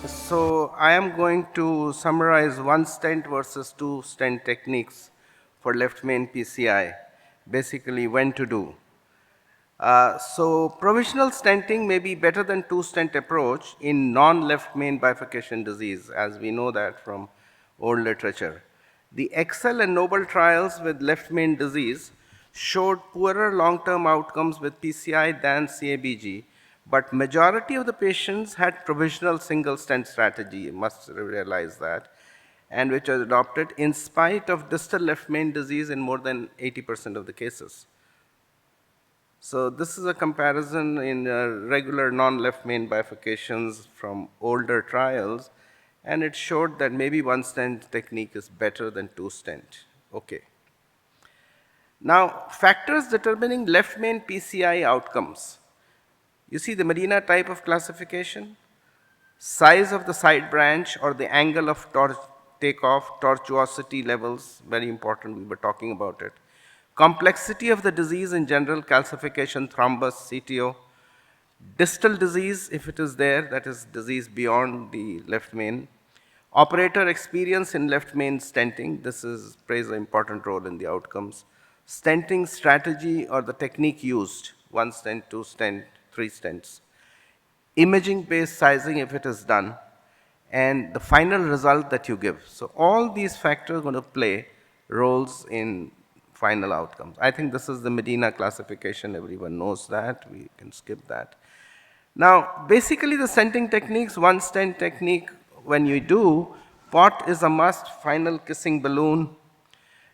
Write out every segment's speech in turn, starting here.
So I am going to summarize one stent versus two stent techniques for left main PCI, basically when to do. So provisional stenting may be better than two-stent approach in non-left main bifurcation disease, as we know that from old literature. The Excel and Noble trials with left main disease showed poorer long-term outcomes with PCI than CABG, but majority of the patients had provisional single stent strategy, you must realize that, and which was adopted in spite of distal left main disease in more than 80% of the cases. So this is a comparison in regular non-left main bifurcations from older trials, and it showed that maybe one stent technique is better than two stent. Okay. Now, factors determining left main PCI outcomes. You see the Medina type of classification, size of the side branch or the angle of takeoff, tortuosity levels, very important, we were talking about it. Complexity of the disease in general, calcification, thrombus, CTO. Distal disease, if it is there, that is disease beyond the left main. Operator experience in left main stenting, plays an important role in the outcomes. Stenting strategy or the technique used, one stent, two stent, three stents. Imaging-based sizing if it is done, and the final result that you give. So all these factors are going to play roles in final outcomes. I think this is the Medina classification. Everyone knows that. We can skip that. Now, basically the stenting techniques, one stent technique, when you do, pot is a must, final kissing balloon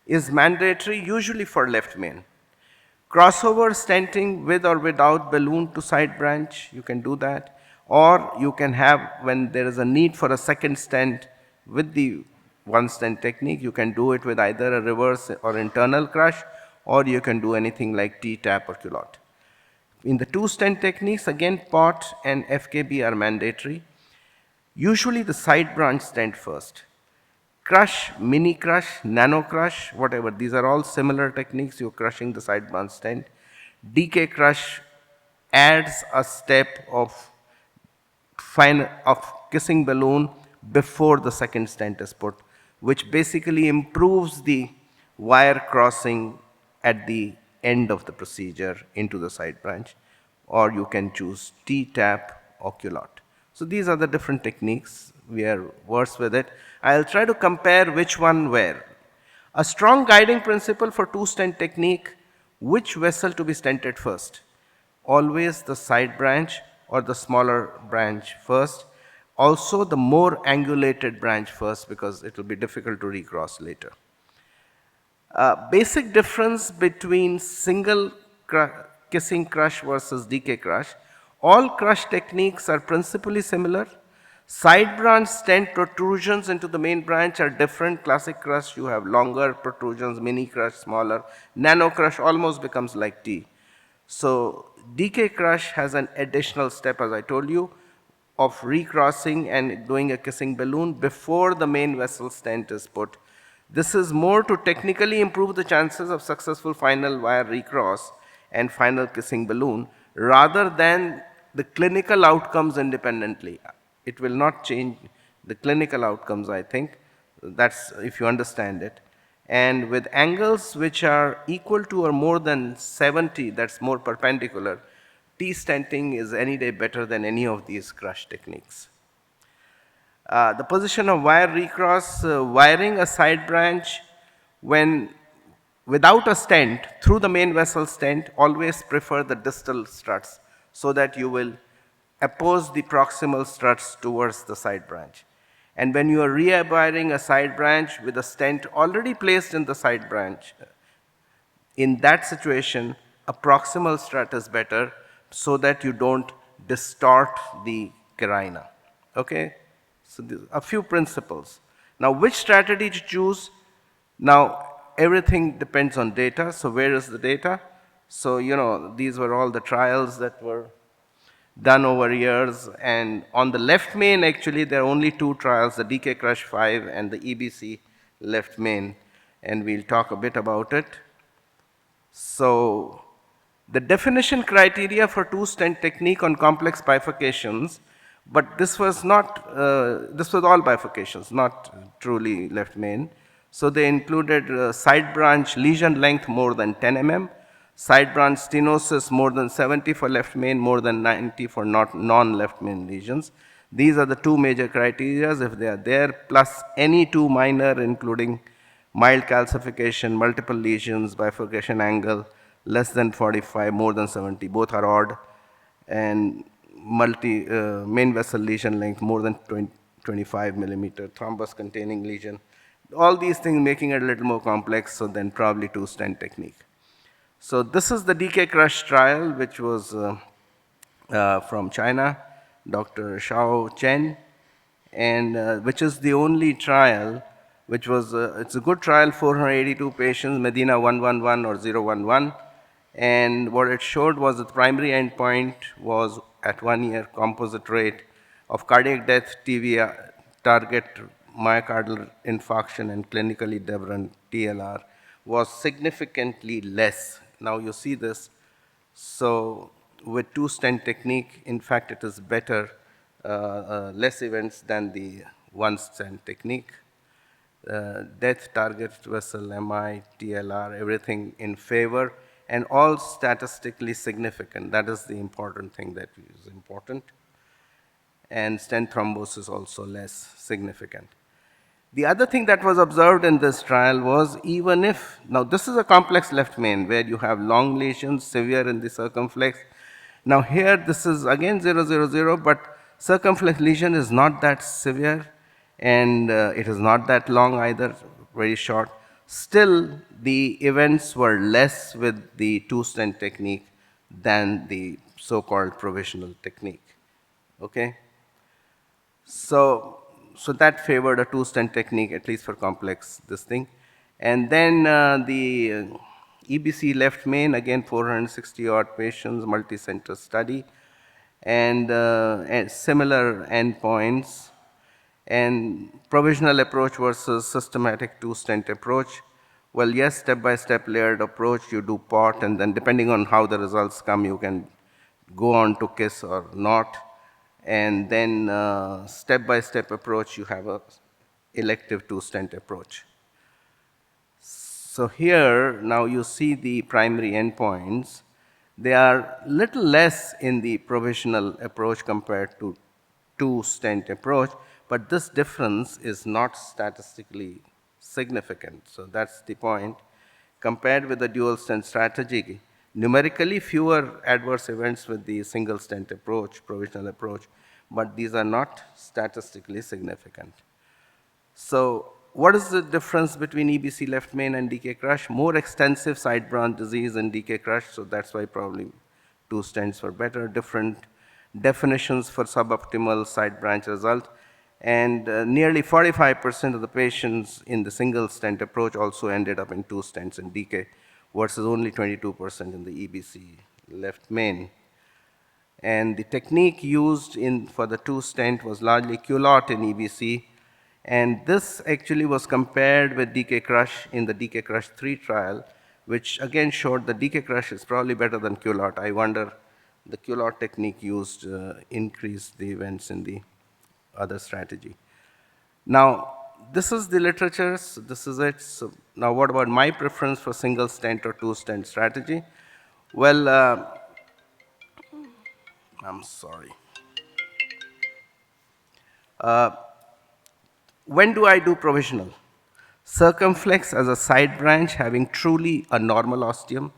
is mandatory, usually for left main. Crossover stenting with or without balloon to side branch, you can do that. Or you can have, when there is a need for a second stent with the one stent technique, you can do it with either a reverse or internal crush, or you can do anything like T-tap or culotte. In the two stent techniques, again, pot and FKB are mandatory. Usually the side branch stent first. Crush, mini crush, nano crush, whatever, these are all similar techniques. You're crushing the side branch stent. DK crush adds a step of kissing balloon before the second stent is put, which basically improves the wire crossing at the end of the procedure into the side branch, or you can choose T-tap or culotte. So these are the different techniques. We are versed with it. I'll try to compare which one where. A strong guiding principle for two-stent technique, which vessel to be stented first? Always the side branch or the smaller branch first. Also the more angulated branch first, because it will be difficult to recross later. Basic difference between single kissing crush versus DK crush. All crush techniques are principally similar. Side branch stent protrusions into the main branch are different. Classic crush, you have longer protrusions, mini crush, smaller. Nano crush almost becomes like T. So DK crush has an additional step, as I told you, of recrossing and doing a kissing balloon before the main vessel stent is put. This is more to technically improve the chances of successful final wire recross and final kissing balloon rather than the clinical outcomes independently. It will not change the clinical outcomes, I think. That's if you understand it. And with angles which are equal to or more than 70, that's more perpendicular, T-stenting is any day better than any of these crush techniques. The position of wire recross, wiring a side branch when without a stent through the main vessel stent, always prefer the distal struts so that you will oppose the proximal struts towards the side branch. And when you are rewiring a side branch with a stent already placed in the side branch, in that situation, a proximal strut is better so that you don't distort the carina. Okay? So a few principles. Now, which strategy to choose? Now, everything depends on data. So where is the data? So, these were all the trials that were done over years. And on the left main, actually, there are only two trials, the DK Crush 5 and the EBC left main. And we'll talk a bit about it. So the definition criteria for two-stent technique on complex bifurcations But this was not, this was all bifurcations, not truly left main. So they included side branch lesion length more than 10 mm, side branch stenosis more than 70 for left main, more than 90 for non-left main lesions. These are the two major criteria if they are there, plus any two minor, including mild calcification, multiple lesions, bifurcation angle less than 45, more than 70, both are odd, and main vessel lesion length more than 25 millimeter, thrombus containing lesion. All these things making it a little more complex, so then probably two stent technique. So this is the DK Crush trial, which was from China, Dr. Xiao Chen, and which is the only trial which was, it's a good trial, 482 patients, Medina 111 or 011, and what it showed was that the primary endpoint was at 1 year composite rate of cardiac death, TVR, target myocardial infarction, and clinically different TLR was significantly less. Now you see this. So with two stent technique, in fact, it is better, less events than the one stent technique. Death, target vessel, MI, TLR, everything in favor, and all statistically significant. That is the important thing that is important. And stent thrombosis also less significant. The other thing that was observed in this trial was, even if, now this is a complex left main where you have long lesions, severe in the circumflex. Now here this is again 000, but circumflex lesion is not that severe, and it is not that long either, very short. Still, the events were less with the two stent technique than the so-called provisional technique. Okay? So that favored a two stent technique, at least for complex this thing. And then the EBC left main, again 460 odd patients, multi-center study, and similar endpoints, and provisional approach versus systematic two stent approach. Well, yes, step-by-step layered approach, you do POT, and then depending on how the results come, you can go on to KISS or not. And then step-by-step approach, you have a elective two-stent approach. So here, now you see the primary endpoints. They are little less in the provisional approach compared to two-stent approach, but this difference is not statistically significant. So that's the point. Compared with the dual stent strategy, numerically fewer adverse events with the single stent approach, provisional approach, but these are not statistically significant. So what is the difference between EBC left main and DK crush? More extensive side branch disease in DK crush, so that's why probably two stents were better, different definitions for suboptimal side branch result, and nearly 45% of the patients in the single stent approach also ended up in two stents in DK versus only 22% in the EBC left main. And the technique used for the two stent was largely culotte in EBC, and this actually was compared with DK crush in the DK crush 3 trial, which again showed that DK crush is probably better than culotte. I wonder the culotte technique used increased the events in the other strategy. Now, this is the literature, so this is it. So now what about my preference for single stent or two stent strategy? Well, I'm sorry. When do I do provisional? Circumflex as a side branch having truly a normal ostium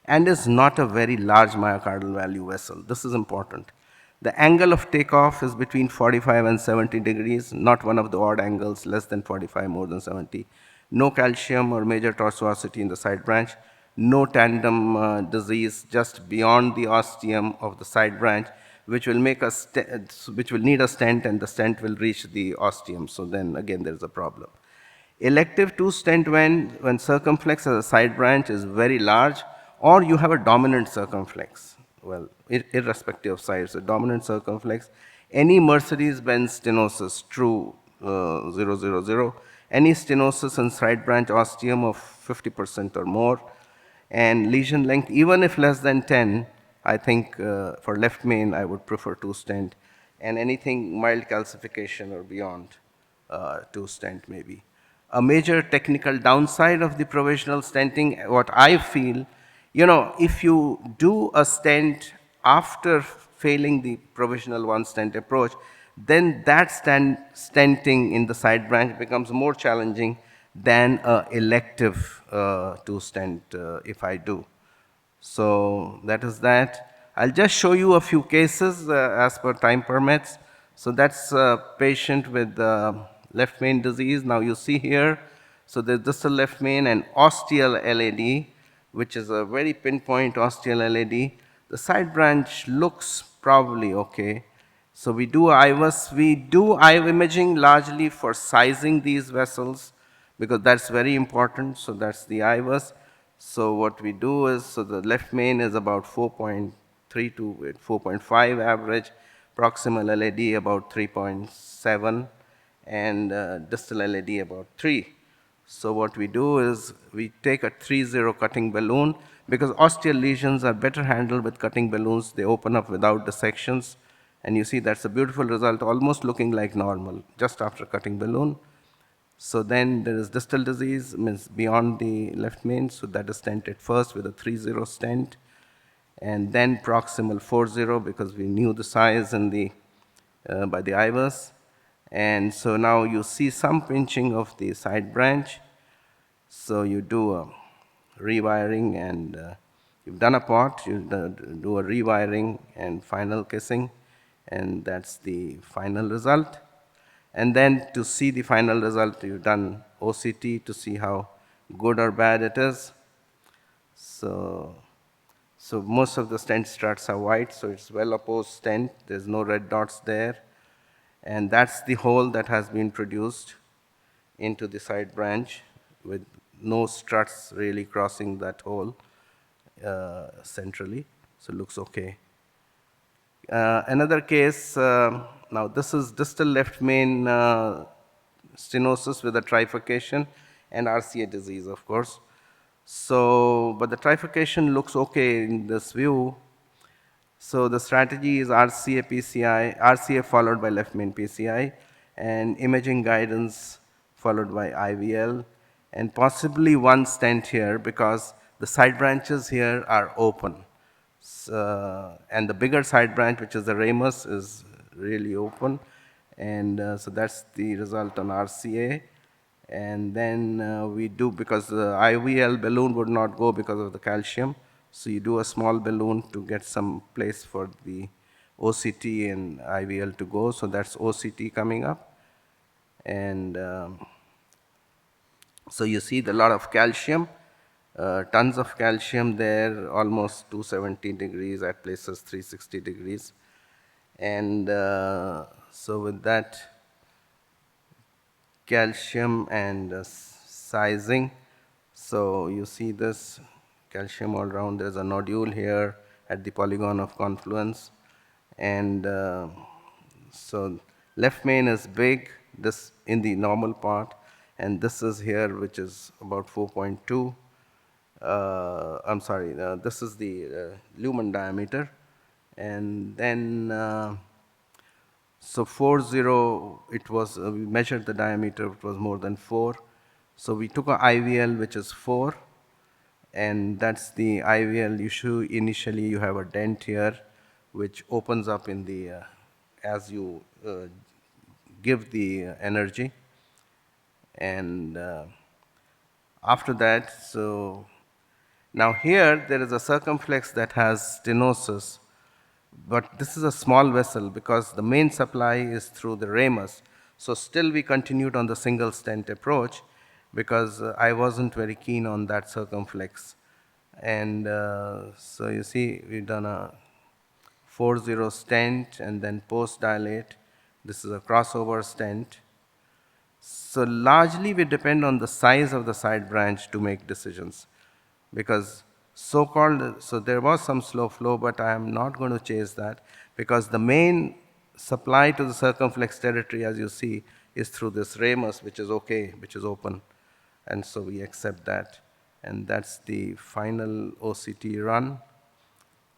and is not a very large myocardial value vessel. This is important. The angle of takeoff is between 45 and 70 degrees, not one of the odd angles, less than 45, more than 70. No calcium or major tortuosity in the side branch. No tandem disease just beyond the ostium of the side branch, which will make which will need a stent, and the stent will reach the ostium. So then again, there is a problem. Elective two stent when circumflex as a side branch is very large, or you have a dominant circumflex. Well, irrespective of size, a dominant circumflex, any Mercedes-Benz stenosis, true 000, any stenosis in side branch ostium of 50% or more, and lesion length, even if less than 10, I think for left main, I would prefer two stent. and anything mild calcification or beyond to stent maybe. A major technical downside of the provisional stenting, what I feel, if you do a stent after failing the provisional one stent approach, then that stenting in the side branch becomes more challenging than a elective two stent if I do. So that is that. I'll just show you a few cases as per time permits. So that's a patient with left main disease. Now you see here, so there's distal left main and ostial LAD, which is a very pinpoint ostial LAD. The side branch looks probably okay. So we do IVUS. We do eye imaging largely for sizing these vessels because that's very important. So that's the IVUS. So what we do is, so the left main is about 4.3 to 4.5 average, proximal LAD about 3.7, and distal LAD about 3. So what we do is we take a 3-0 cutting balloon because ostial lesions are better handled with cutting balloons. They open up without dissections. And you see that's a beautiful result, almost looking like normal just after cutting balloon. So then there is distal disease, means beyond the left main, so that is stented first with a 3-0 stent, and then proximal 4-0 because we knew the size and by the IVUS. And so now you see some pinching of the side branch. So you do a rewiring and you've done a pot, you do a rewiring and final kissing, and that's the final result. And then to see the final result, you've done OCT to see how good or bad it is. So, so most of the stent struts are white, so it's well opposed stent. There's no red dots there. And that's the hole that has been produced into the side branch with no struts really crossing that hole centrally. So it looks okay. Another case, now this is distal left main stenosis with a trifurcation and RCA disease, of course. So, but the trifurcation looks okay in this view. So the strategy is RCA PCI, RCA followed by left main PCI, and imaging guidance followed by IVL, and possibly one stent here because the side branches here are open. And the bigger side branch, which is the ramus, is really open. And so that's the result on RCA. And then we do, because the IVL balloon would not go because of the calcium. So you do a small balloon to get some place for the OCT and IVL to go. So that's OCT coming up. And so you see the lot of calcium, tons of calcium there, almost 270 degrees, at places 360 degrees. And so with that calcium and sizing, so you see this calcium all around. There's a nodule here at the polygon of confluence. And so left main is big, this in the normal part, and this is here, which is about 4.2. I'm sorry, this is the lumen diameter. And then, so 4.0, it was, we measured the diameter, it was more than 4. So we took a IVL, which is 4, and that's the IVL issue. Initially, you have a dent here, which opens up in the, as you give the energy. And after that, so now here there is a circumflex that has stenosis, but this is a small vessel because the main supply is through the ramus. So still we continued on the single stent approach because I wasn't very keen on that circumflex. And so you see we've done a 4.0 stent and then post dilate. This is a crossover stent. So largely we depend on the size of the side branch to make decisions because so-called, so there was some slow flow, but I am not going to chase that because the main supply to the circumflex territory, as you see, is through this ramus, which is okay, which is open. And so we accept that. And that's the final OCT run.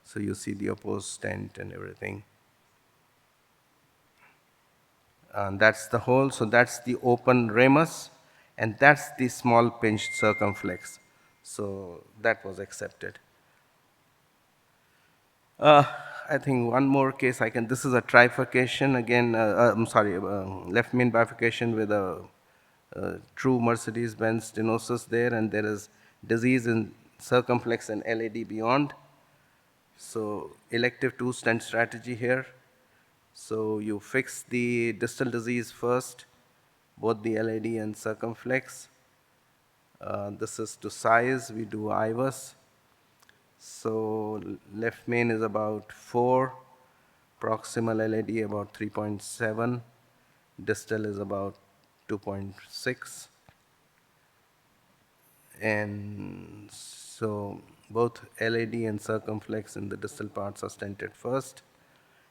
So you see the opposed stent and everything. That's the hole, so that's the open ramus, and that's the small pinched circumflex. So that was accepted. Uh, I think one more case I can, this is a trifurcation again, I'm sorry, left main bifurcation with a true Mercedes-Benz stenosis there, and there is disease in circumflex and LAD beyond. So elective two stent strategy here. So you fix the distal disease first, both the LAD and circumflex. This is to size, we do IVUS. So left main is about 4, proximal LAD about 3.7, distal is about 2.6. And so both LAD and circumflex in the distal parts are stented first,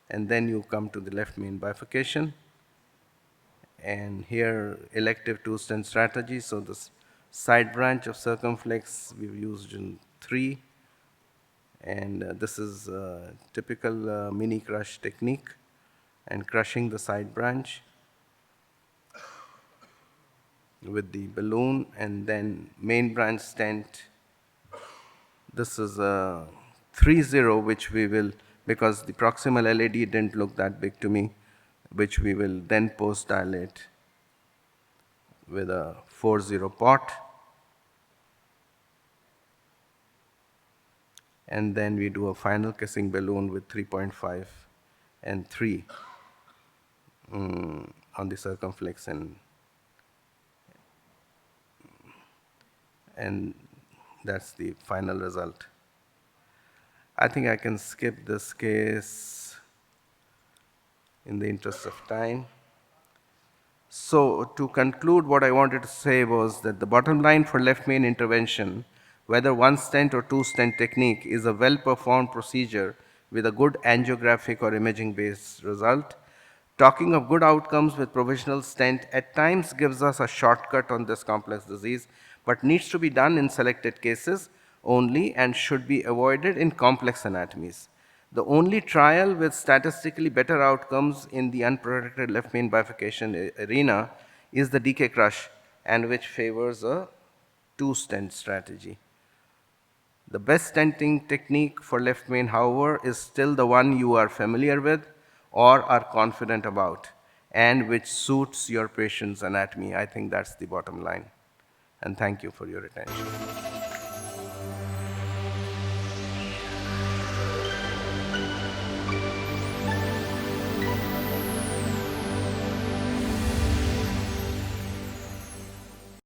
and then you come to the left main bifurcation. And here elective two stent strategy. So this side branch of circumflex we've used in 3, and this is typical mini crush technique, and crushing the side branch with the balloon, and then main branch stent. This is a 3-0, which we will, because the proximal LAD didn't look that big to me, which we will then post dilate with a 4-0 pot. And then we do a final kissing balloon with 3.5 and 3 on the circumflex, and that's the final result. I think I can skip this case in the interest of time. So to conclude, what I wanted to say was that the bottom line for left main intervention, whether one stent or two stent technique, is a well-performed procedure with a good angiographic or imaging-based result. Talking of good outcomes with provisional stent at times gives us a shortcut on this complex disease, but needs to be done in selected cases only and should be avoided in complex anatomies. The only trial with statistically better outcomes in the unprotected left main bifurcation arena is the DK crush, and which favors a two stent strategy. The best stenting technique for left main, however, is still the one you are familiar with or are confident about, and which suits your patient's anatomy. I think that's the bottom line. And thank you for your attention.